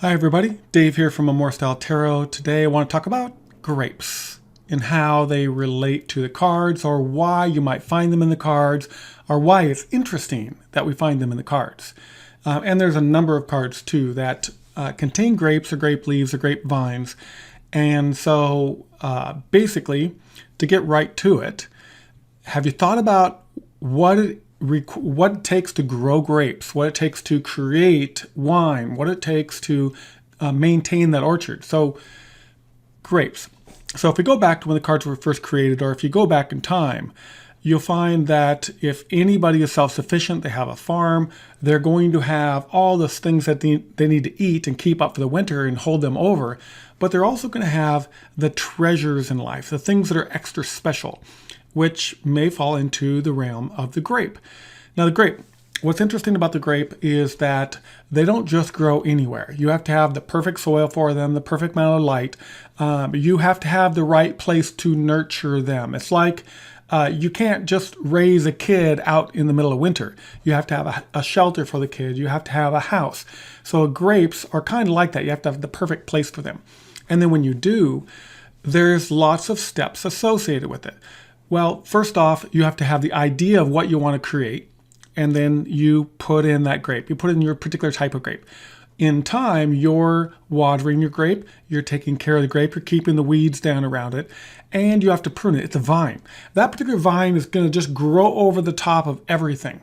Hi everybody, Dave here from A More Style Tarot. Today I want to talk about grapes and how they relate to the cards, or why you might find them in the cards, or why it's interesting that we find them in the cards. And there's a number of cards too that contain grapes or grape leaves or grape vines. And so basically, to get right to it, have you thought about what it takes to grow grapes, what it takes to create wine, what it takes to maintain that orchard? So grapes. So if we go back to when the cards were first created, or if you go back in time, you'll find that if anybody is self-sufficient, they have a farm, they're going to have all the things that they need to eat and keep up for the winter and hold them over. But they're also going to have the treasures in life, the things that are extra special, which may fall into the realm of the grape. Now the grape, what's interesting about the grape is that they don't just grow anywhere. You have to have the perfect soil for them, the perfect amount of light. You have to have the right place to nurture them. It's like you can't just raise a kid out in the middle of winter. You have to have a shelter for the kid. You have to have a house. So grapes are kind of like that. You have to have the perfect place for them. And then when you do, there's lots of steps associated with it. Well, first off, you have to have the idea of what you want to create, and then you put in that grape. You put in your particular type of grape. In time, you're watering your grape, you're taking care of the grape, you're keeping the weeds down around it, and you have to prune it. It's a vine. That particular vine is going to just grow over the top of everything.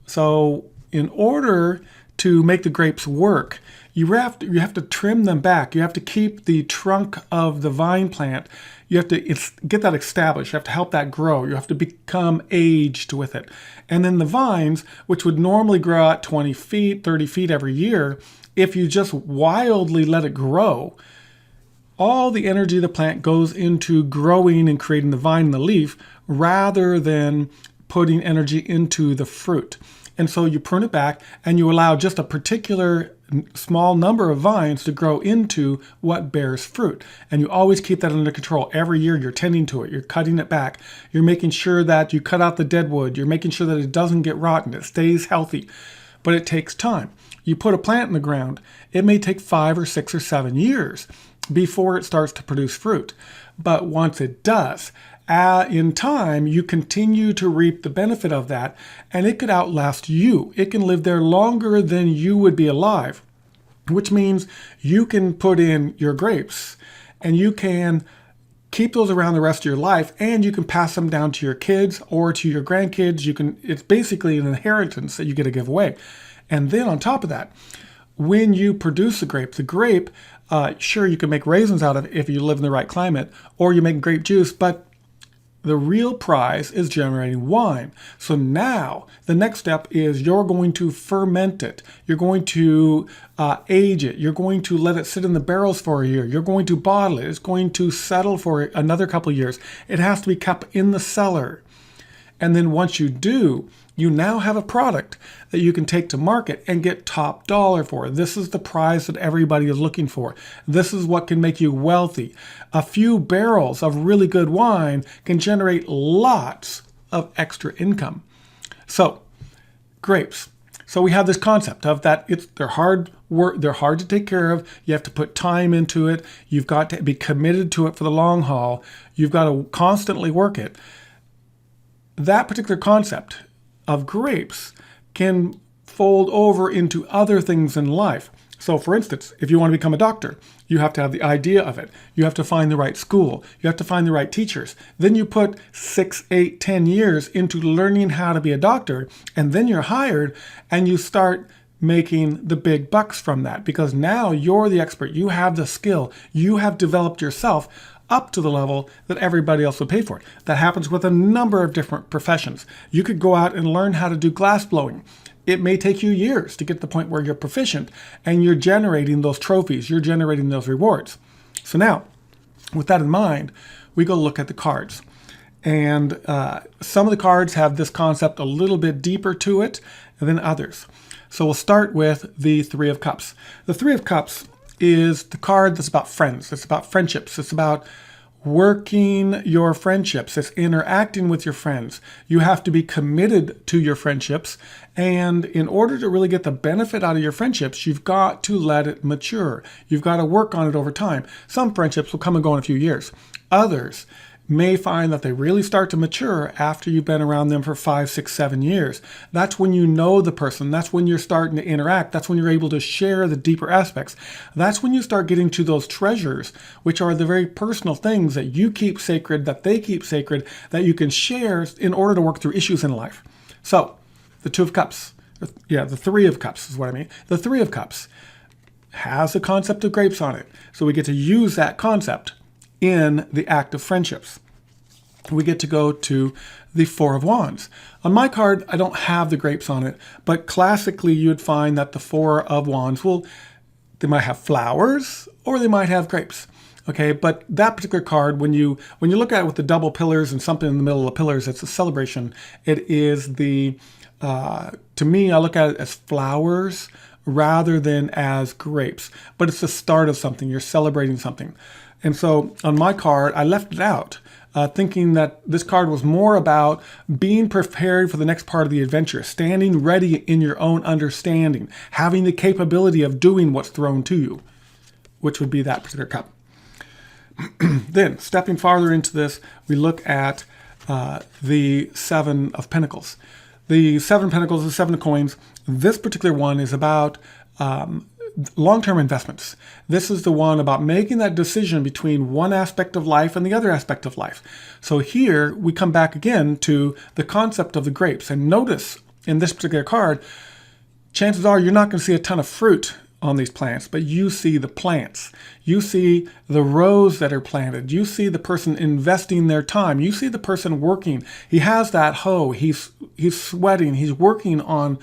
So in order to make the grapes work, you have to trim them back. You have to keep the trunk of the vine plant. You have to get that established. You have to help that grow. You have to become aged with it. And then the vines, which would normally grow out 20 feet, 30 feet every year, if you just wildly let it grow, all the energy of the plant goes into growing and creating the vine and the leaf, rather than putting energy into the fruit. And so you prune it back and you allow just a particular small number of vines to grow into what bears fruit. And you always keep that under control. Every year you're tending to it. You're cutting it back. You're making sure that you cut out the dead wood. You're making sure that it doesn't get rotten. It stays healthy. But it takes time. You put a plant in the ground, it may take 5 or 6 or 7 years before it starts to produce fruit. But once it does, in time, you continue to reap the benefit of that, and it could outlast you. It can live there longer than you would be alive, which means you can put in your grapes and you can keep those around the rest of your life, and you can pass them down to your kids or to your grandkids. It's basically an inheritance that you get to give away. And then on top of that, when you produce the grape, sure, you can make raisins out of it if you live in the right climate, or you make grape juice, but the real prize is generating wine. So now the next step is you're going to ferment it. You're going to age it. You're going to let it sit in the barrels for a year. You're going to bottle it. It's going to settle for another couple of years. It has to be kept in the cellar. And then once you do, you now have a product that you can take to market and get top dollar for. This is the prize that everybody is looking for. This is what can make you wealthy. A few barrels of really good wine can generate lots of extra income. So, grapes. So we have this concept of that they're hard work, they're hard to take care of. You have to put time into it. You've got to be committed to it for the long haul. You've got to constantly work it. That particular concept of grapes can fold over into other things in life. So for instance, if you want to become a doctor, you have to have the idea of it. You have to find the right school. You have to find the right teachers. Then you put 6, 8, 10 years into learning how to be a doctor, and then you're hired and you start making the big bucks from that, because now you're the expert. You have the skill. You have developed yourself up to the level that everybody else would pay for it. That happens with a number of different professions. You could go out and learn how to do glass blowing. It may take you years to get to the point where you're proficient and you're generating those trophies, you're generating those rewards. So now, with that in mind, we go look at the cards. And some of the cards have this concept a little bit deeper to it than others. So we'll start with the Three of Cups. The Three of Cups is the card that's about friends. It's about friendships. It's about working your friendships. It's interacting with your friends. You have to be committed to your friendships. And in order to really get the benefit out of your friendships, you've got to let it mature. You've got to work on it over time. Some friendships will come and go in a few years. Others may find that they really start to mature after you've been around them for 5, 6, 7 years. That's when you know the person. That's when you're starting to interact. That's when you're able to share the deeper aspects. That's when you start getting to those treasures, which are the very personal things that you keep sacred, that they keep sacred, that you can share in order to work through issues in life. So, the Two of Cups. The Three of Cups is what I mean. The Three of Cups has the concept of grapes on it. So we get to use that concept in the act of friendships. We get to go to the Four of Wands. On my card, I don't have the grapes on it, but classically you'd find that the Four of Wands they might have flowers or they might have grapes. Okay, but that particular card, when you look at it with the double pillars and something in the middle of the pillars, it's a celebration. It is to me, I look at it as flowers rather than as grapes, but it's the start of something. You're celebrating something. And so on my card, I left it out, thinking that this card was more about being prepared for the next part of the adventure, standing ready in your own understanding, having the capability of doing what's thrown to you, which would be that particular cup. Then, stepping farther into this, we look at the Seven of Pentacles. The Seven of Pentacles, the Seven of Coins, this particular one is about long-term investments. This is the one about making that decision between one aspect of life and the other aspect of life. So here we come back again to the concept of the grapes. And notice in this particular card, chances are you're not going to see a ton of fruit on these plants, but you see the plants. You see the rows that are planted. You see the person investing their time. You see the person working. He has that hoe. He's sweating. He's working on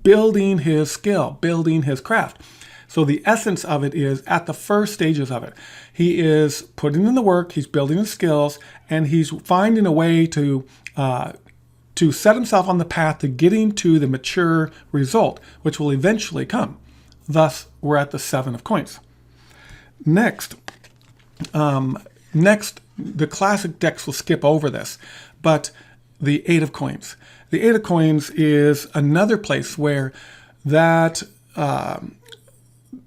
building his skill, building his craft. So the essence of it is at the first stages of it. He is putting in the work, he's building his skills, and he's finding a way to set himself on the path to getting to the mature result, which will eventually come. Thus, we're at the Seven of Coins. Next, the classic decks will skip over this, but the Eight of Coins. The Eight of Coins is another place where that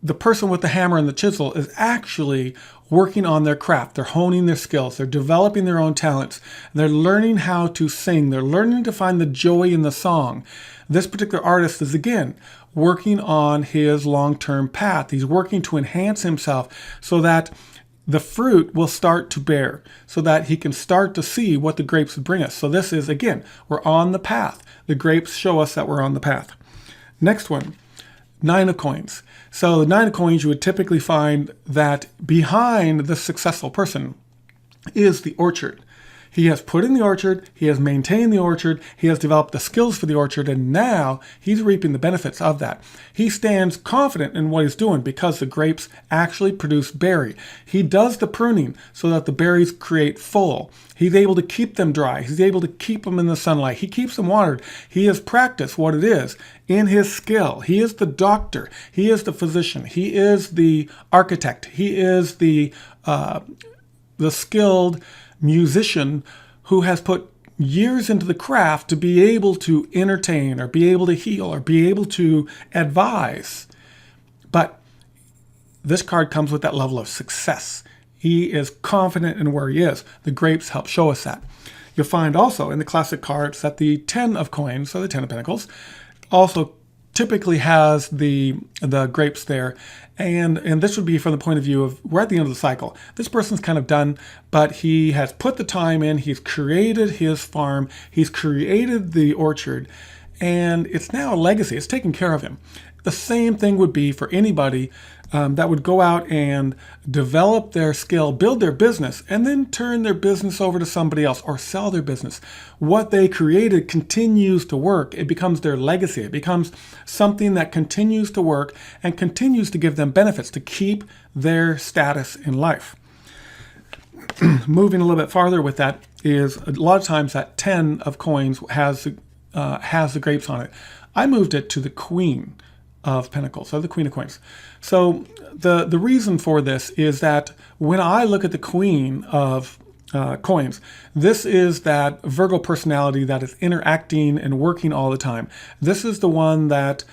the person with the hammer and the chisel is actually working on their craft. They're honing their skills. They're developing their own talents. They're learning how to sing. They're learning to find the joy in the song. This particular artist is, again, working on his long-term path. He's working to enhance himself so that the fruit will start to bear, so that he can start to see what the grapes bring us. So this is, again, we're on the path. The grapes show us that we're on the path. Next one, Nine of Coins. So the Nine of Coins, you would typically find that behind the successful person is the orchard. He has put in the orchard, he has maintained the orchard, he has developed the skills for the orchard, and now he's reaping the benefits of that. He stands confident in what he's doing because the grapes actually produce berry. He does the pruning so that the berries create full. He's able to keep them dry. He's able to keep them in the sunlight. He keeps them watered. He has practiced what it is in his skill. He is the doctor. He is the physician. He is the architect. He is the skilled musician who has put years into the craft to be able to entertain or be able to heal or be able to advise. But this card comes with that level of success. He is confident in where he is. The grapes help show us that. You'll find also in the classic cards that the Ten of Coins, so the Ten of Pentacles, also typically has the grapes there. And this would be from the point of view of we're at the end of the cycle. This person's kind of done, but he has put the time in. He's created his farm. He's created the orchard. And it's now a legacy. It's taken care of him. The same thing would be for anybody that would go out and develop their skill, build their business, and then turn their business over to somebody else or sell their business. What they created continues to work. It becomes their legacy. It becomes something that continues to work and continues to give them benefits to keep their status in life. Moving a little bit farther with that is a lot of times that 10 of Coins has the grapes on it. I moved it to the Queen of Pentacles, or the Queen of Coins. So the reason for this is that when I look at the Queen of coins, this is that Virgo personality that is interacting and working all the time. This is the one that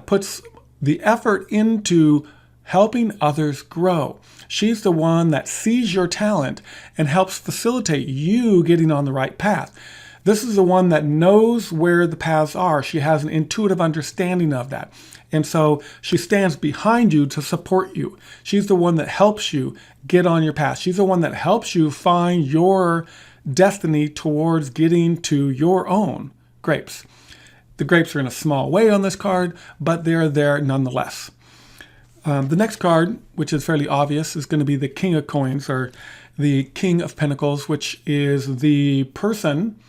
puts the effort into helping others grow. She's the one that sees your talent and helps facilitate you getting on the right path. This is the one that knows where the paths are. She has an intuitive understanding of that. And so she stands behind you to support you. She's the one that helps you get on your path. She's the one that helps you find your destiny towards getting to your own grapes. The grapes are in a small way on this card, but they're there nonetheless. The next card, which is fairly obvious, is going to be the King of Coins, or the King of Pentacles, which is the person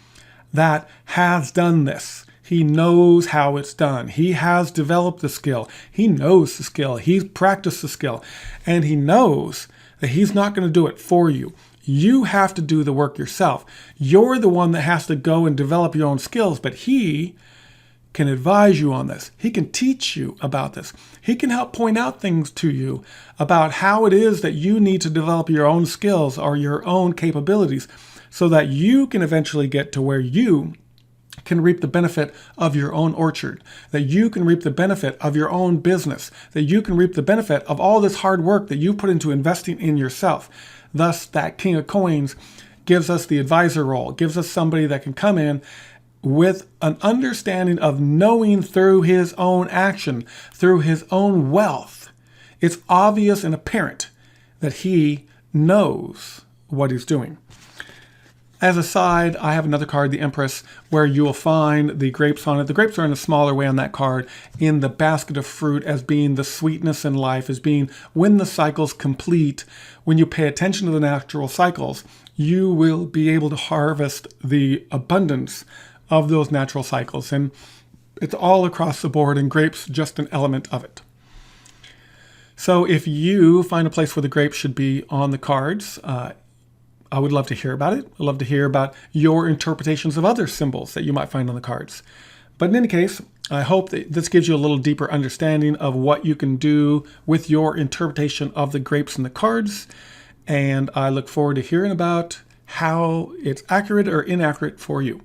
that has done this. He knows how it's done. He has developed the skill. He knows the skill. He's practiced the skill. And he knows that he's not going to do it for you. You have to do the work yourself. You're the one that has to go and develop your own skills, but he can advise you on this. He can teach you about this. He can help point out things to you about how it is that you need to develop your own skills or your own capabilities so that you can eventually get to where you can reap the benefit of your own orchard, that you can reap the benefit of your own business, that you can reap the benefit of all this hard work that you put into investing in yourself. Thus, that King of Coins gives us the advisor role, gives us somebody that can come in with an understanding of knowing through his own action, through his own wealth. It's obvious and apparent that he knows what he's doing. As a side, I have another card, the Empress, where you will find the grapes on it. The grapes are in a smaller way on that card, in the basket of fruit, as being the sweetness in life, as being when the cycle's complete. When you pay attention to the natural cycles, you will be able to harvest the abundance of those natural cycles. And it's all across the board, and grapes just an element of it. So if you find a place where the grapes should be on the cards, I would love to hear about it. I'd love to hear about your interpretations of other symbols that you might find on the cards. But in any case, I hope that this gives you a little deeper understanding of what you can do with your interpretation of the grapes and the cards. And I look forward to hearing about how it's accurate or inaccurate for you.